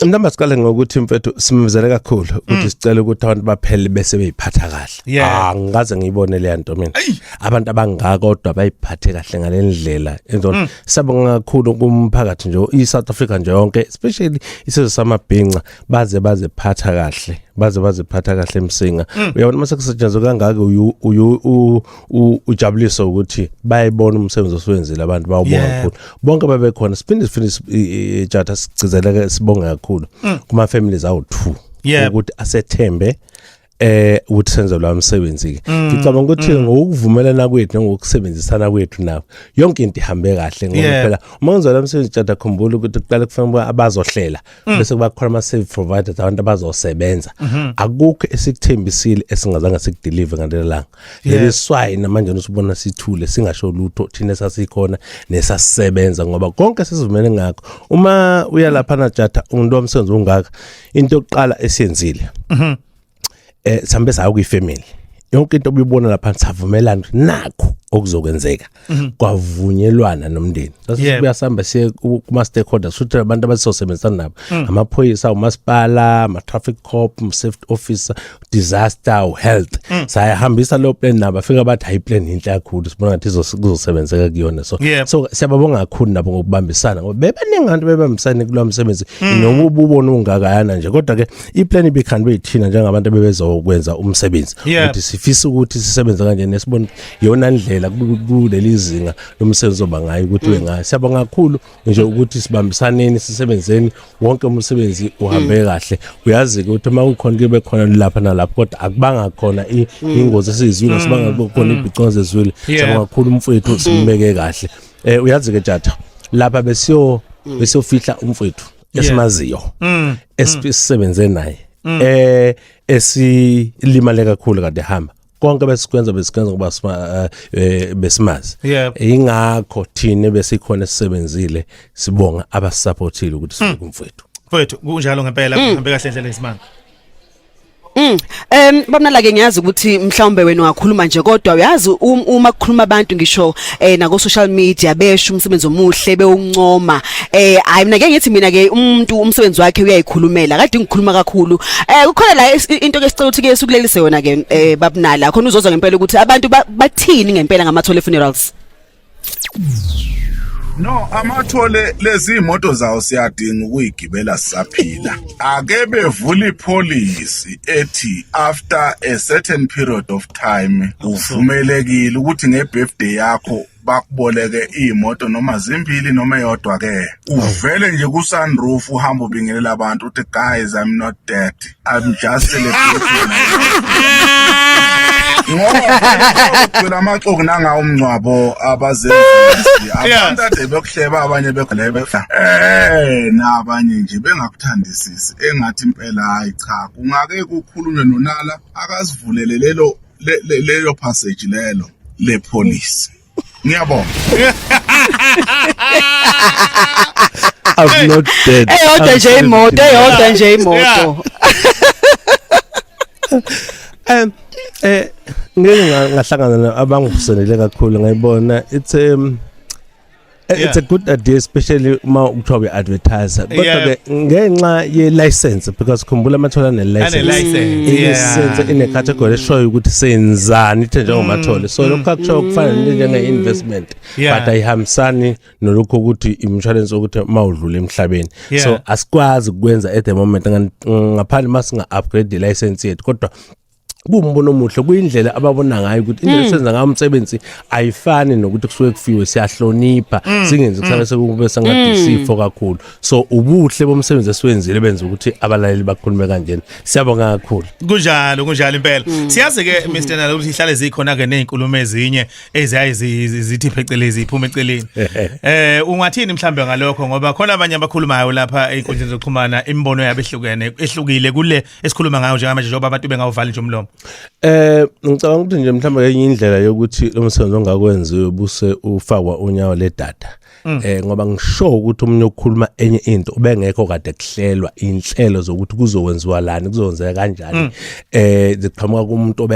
Mntamba siqale ngokuthi mfethu simemezele kakhulu ukuthi sicela ukuthi abantu baphele bese beyiphatha kahle. Ngikaze ngiyibone le nto mina. Abantu abangaka kodwa bayiphathe kahle ngalendlela. Enzona sabonga kakhulu kumphakathi nje iSouth Africa nje yonke, especially isizwe samabhinqa baziphatha kahle. Baziphatha kahle emsinga. Uyabona mase kusetshenzwe kangaka ujabuliso ukuthi bayibona umsebenzi oswenzile abantu bawubona kakhulu. Bonke babekhona siphinde ijatha sigcizeleke sibonga kakhulu kuma families awu2 ukuthi asethembe ukuthi senze lo msebenzi ke. Ngicabanga ukuthi ngokuvumelana kwethu ngokusebenzisana kwethu nabo yonke into ihambe kahle ngoba phela uma wenza lo msebenzi jada khumbula ukuthi kuqala kufanele abazohlela bese kuba khona ama service providers abantu abazosebenza. Akukho esikuthembisile esingazange sikudeliver ngalelanga. Leliswayi namanje usibona sithule singasho lutho thina sasikhona nesasisebenza ngoba konke sesivumele ngakho. Uma uyalapha na jada umuntu womsebenzi ungaka into yokuqala esiyenzile sambe sayo kuyifamily yonke into obuyibona lapha savumelana nakho okuzokwenzeka kwavunyelwana nomndeni sasibuya samba siye kuma stakeholders futhi abantu abasosebenzisana nabo amaphoyisa umasipala ama traffic cop safety officer disaster health sayahambisa lo plan nabo afika bathi hayi plan inhle kakhulu sibona ngathi izosebenzeka kuyona so siyababonga kakhulu nabo ngokubambisana ngoba bebaningi abantu bebambisana kulo msebenzi noma ububona ungakayana nje kodwa ke iplan ibikhanwe yithina njengabantu bebezokwenza umsebenzi ukuthi sifisa ukuthi sisebenze kanje nesibona yona ndlela kuleli zinga lomsebenzi obangayo ukuthi wengayo. Siyabonga kakhulu nje ukuthi sibambisaneni sisebenzeni wonke umsebenzi uhambe kahle. Uyazi ukuthi uma ukhona kube khona lapha nalapha kodwa akubanga khona ingozi esizwile sibanga khona ibhiconze ezwile. Siyabonga kakhulu umfowethu simbeke kahle. Uyazi ke jatha lapha besiyofihla umfowethu esimaziyo esisebenze naye esilimale kakhulu kade hamba konke besikwenza ngoba besimazi ingakho thina besikhona sisebenzile sibonga abasupportile ukuthi sifike umfowethu kunjalo ngempela kuhambe kahle endlela esimanga. Babnala ke ngiyazi ukuthi mhlawumbe wena ungakhuluma nje kodwa uyazi uma kukhuluma abantu ngisho na social media besho umsebenzi omuhle bewuncoma hayi mina ke ngithi mina ke umuntu umsebenzi wakhe uyayikhulumela kade ngikhuluma kakhulu kukhona la into ke sicela ukuthi ke sukulelise yona ke babnala khona uzozwa ngempela ukuthi abantu bathini ngempela ngamathole funerals. No, amathole lezi imoto zawo siyadinga ukuyigibela sisaphila. Ake bevula ipolicy ethi after a certain period of time uvumelekile ukuthi ngebirthday yakho bakuboleke imoto noma zimbili noma eyodwa ke. Uvele nje ku sunroof uhamba ubingelela abantu uthi guys I'm not dead. I'm just celebrating. Ngoba amaxoku nanga umncwabo abazenzisi abantu ade bekuhleba abanye bekhulebe nabanye nje bengakuthandisisi engathi impela hayi cha kungake kukhulunywe nonala akasivulele leyo passage lelo le police. Ngiyabonga. I'm not dead. Eyodwa nje imoto. Ngeke ngahlangana abangivuselele kakhulu ngayibona it's a good idea especially uma ukuthiwa beadvertiser kodwa ke ngenxa ye license because khumbula amathola ne license ine category eshoyo ukuthi senzani ithe njengomathole so lokho akutsho kufana njenge investment but ayihambisani nolokho ukuthi insurance ukuthi mawudlula emhlabeni so asikwazi ukwenza at the moment ngaphandle masinga upgrade the license yethu kodwa kumbono omuhle kuyindlela ababona ngayo ukuthi indlela senza ngayo umsebenzi ayifani nokuthi kusuke kufiwe siyahlonipha singenzi kusale sekube sangathi sifo kakhulu so ubuhle bomsebenzi esiwenzile benza ukuthi abalaleli bakhulume kanjena siyabonga kakhulu kunjalo impela siyazi ke Mr Nala ukuthi ihlale zikhona ke nezinkulumo ezinye ezithi phecelezi iphuma eceleni ungathini mhlambe ngalokho ngoba khona abanye abakhulumayo lapha einkundleni zokuxhumana imbono yabo ehlukile kule esikhuluma ngayo njengamanje njengoba abantu bengawuvali nje umlomo. Ngicabanga ukuthi nje mhlawumbe enye indlela yokuthi lo msebenzi ongakwenziwe buse ufakwa unyawo le data ngoba ngisho ukuthi umunye ukukhuluma enye into ubengekho kade kuhlelwa inhlelo zokuthi kuzokwenziwa lani kuzokwenzeka kanjani ziqhamuka kumuntu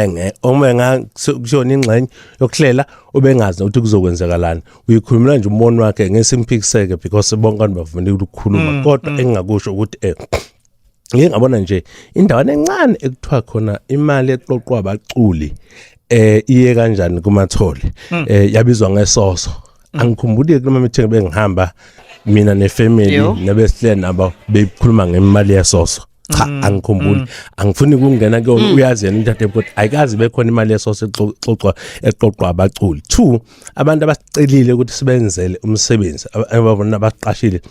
kusiyona ingxenye yokuhlela ubengazi ukuthi kuzokwenzeka lani uyikhulumela nje umbono wakhe ngesimphikiseke because bonke abantu bavumile ukukhuluma kodwa engingakusho ukuthi ngeke ngabona nje indawana encane ekuthiwa khona imali eqoqwa abaculi iye kanjani kumathole yabizwa ngesoso angikhumbuli noma meeting bengihamba mina nefamily nebesihle nabo beyikhuluma ngemali yesoso cha angikhumbuli angifuni ukungena kuyo uyazi yena into ukuthi ayikazi bekhona imali yesoso eqoqwa abaculi 2 abantu abasicelile ukuthi sibenzele umsebenzi ababona abaqashile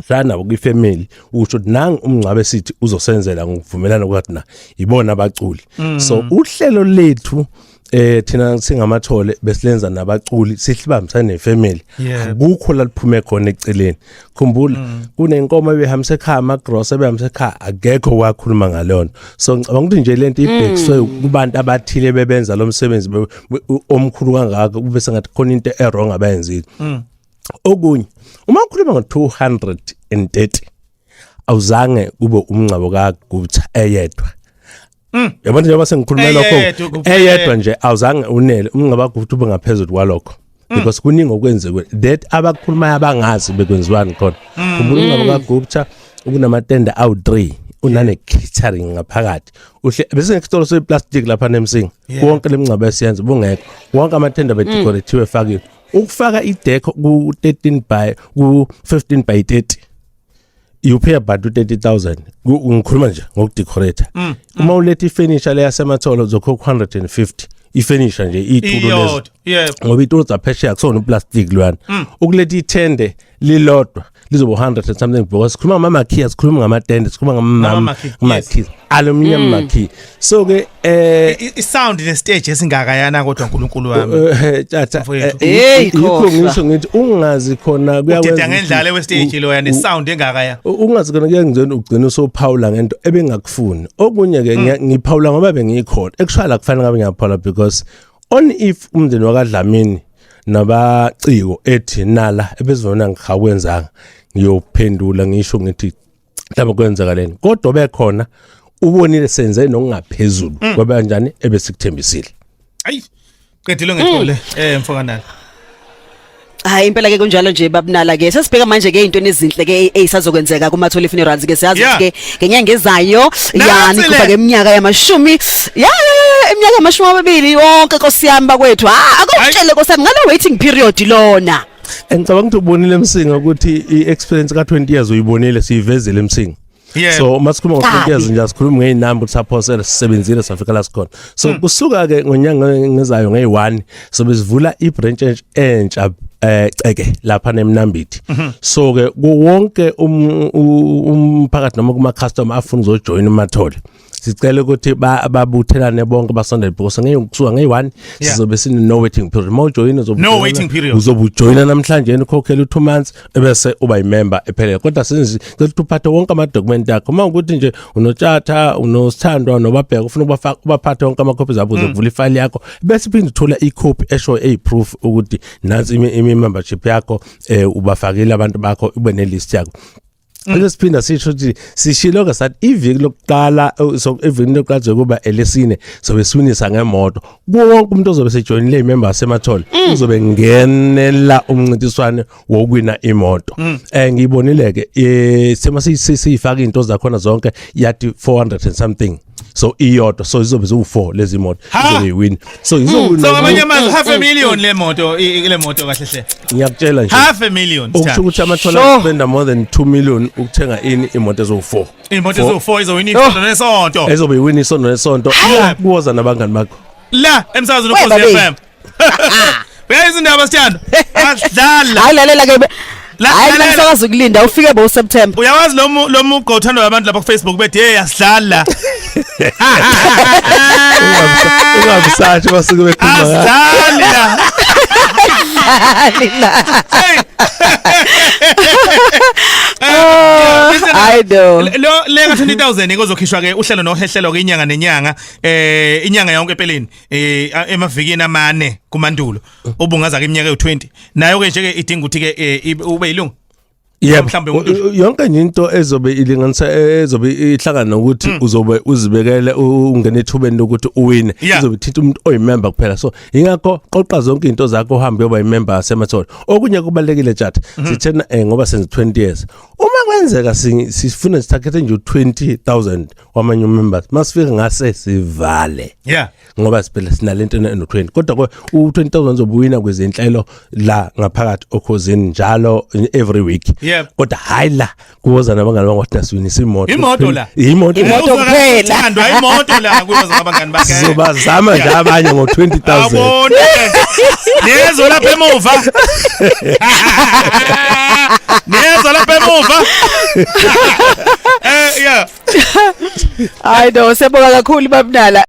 sana ukufamily usho ukuthi nang umngcwabe sithi uzosenzela ngokuvumelana kwathi na ibona abaculi so uhlelo lethu thina singamathole besilenza nabaculi sihlibambisana nefamily akukho la liphume khona eceleni khumbula kunenkomo ebehambise ekhaya amagross ebehambise ekhaya akekho wakhuluma ngalona so ngicabanga ukuthi nje lento ibhekiswe kubantu abathile bebenza lo msebenzi omkhulu kangaka kube sengathi khona into errong abayenzile okunye uma ukhuluma ngo230 awuzange kube umncabo kaGupta eyedwa yabona njengoba sengikhuluma lokho eyedwa nje awuzange unele umncaba kaGupta ube ngaphezulu kwalokho because kuningi okwenzekwe that abakhuluma abangazi bekwenziwani khona khumbula umncaba kaGupta ukunamatende awu3 unane catering ngaphakathi uhle bese ngekutolo seplastic lapha nemsinga wonke lemncaba esiyenza bungekho wonke amathenda bedecorative efakiwe ukufaka ideck ku15 by 30 you pay about 30,000 ngikhuluma nje ngokudecorate uma ulethe ifurniture le yasematholo uzokho 150 ifurniture nje itulo lezo ngoba itulo zaphesheya kusona uplastic lwana ukuletha ithende lilodwa lizoba 100 and something because sikhuluma ngamamakhiya sikhuluma ngamatende sikhuluma ngamamakhiya aluminium makhiya so ke isound ne stage esingakayana kodwa uNkulunkulu wami tata yikho ngisho ngithi ungazi khona kuyakwenza ngendlala we stage lo yana sound engakaya ungazi khona kuyangizweni ugcina usophawula ngento ebengakufuni okunye ke ngiphawula ngoba bengikhona ekushaya kufanele ngabe ngiyaphawula because on if umndeni wakadlamini nabaciko ethi nala ebezivona ngikhawenzanga ngiyophendula ngisho ngithi mhlawumbe kwenzakaleni kodwa bekhona ubonile senze nokungaphezulu ngoba kanjani ebesikthembisile ayi qedile ngethole mfokanala hayi impela ke kunjalo nje babunala ke sesibheka manje ke into ezinhle ke ezisazokwenzeka kumathole funerals ke siyazi ke ngenyanga ezayo yani kuba ke eminyaka yamashumi eminyaka yamashumi 20 yonke nkosiyami bakwethu akutshele nkosiyami ngalo waiting period lona ngicabanga ukuthi ubonile emsinga ukuthi iexperience ka20 years uyibonile siyivezele emsinga so masikhuluma ngo20 years nje asikhuluma ngeinamba utsaphosela sisebenzile safika la sikhona so kusuka ke ngonyanga ngezayo ngey1 so bezivula ibranch entsha ceke lapha nemnambithi so ke wonke umphakathi noma kuma customer afuna uzojoin umathole sicela ukuthi babuthelane bonke basondele because ngekusuka ngey1 sizobe sine no waiting period mawujoin uzobujoina namhlanje ukhokhela 2 months ebese uba imember ephelele kodwa senzi ukuthi uphathe wonke ama document akho uma ukuthi nje unotshata unosithandwa nobabheka ufuna ubaphathe wonke ama copies abo uzovula ifile yakho bese phinde uthola icopy esho proof ukuthi nansi membership yakho ubafakile abantu bakho ube nelist yakho lesiphinda sisho ukuthi sishilo ke sathi iviki lokuqala so evini lokuqala kuba elesine sobe siwinisa ngemoto wonke umuntu ozobe sejoinile imember semathole uzobe ngenela umncintiswano wokwina imoto ngiyibonile ke sema siyifaka into zakhona zonke yathi 400 and something so iyodwa so izobe zu4 lezi moto izobe win so izowina so ngamanye amazwi $500,000 le moto kahle hle ngiyakutshela nje $500,000 ukusho ukuthi amathola spend more than 2 million ukuthenga imoto ezo4 imoto ezo4 izowina isondo nesonto ezobe win isondo nesonto kuwoza nabangani bakho la emsakazweni uKhosi FM uyayizindaba sithando adlala hayi lalela ke hayi msakazi ukulinda ufike bo September uyawazi lo mugo uthandwa abantu lapha ku Facebook bethi hey asidlala ungabisathi basuke bekhuluma asidlala I know. Lo leka 20,000 ikozokhishwa ke uhlelo nohehlelo ke inyanga nenyanga inyanga yonke empeleni emavikini amane kumandulo ubungaza ke iminyaka e20 nayo ke nje ke idinga ukuthi ke ube yilungu. Yebo mhlawumbe yonke into ezobe ilinganisa ezobe ihlangana nokuthi uzobe uzibekele ungene ethubeni lokuthi uwine izobe ithinta umuntu oyimember kuphela so ingakho qoqa zonke into zakho uhambe yoba imember yaseMathole okunye kubalekile tjata sithena ngoba senze 20 years uma kwenzeka sifuna sithagethe nje 20,000 wamanye members masifika ngase sivale ngoba siphela sinalento eno20 kodwa u20,000 zobuwina kwezenhlelo la ngaphakathi okhosini njalo every week kodwa hayi la kuwoza nabangani bangathi nasiwinisa imoto la imoto kuphela thandwa imoto la kuwoza ngabangani bakhe sizobazama nje abanye ngo20,000 abona nezo lapha emuva nezo lapha emuva I know sebonga kakhulu babnala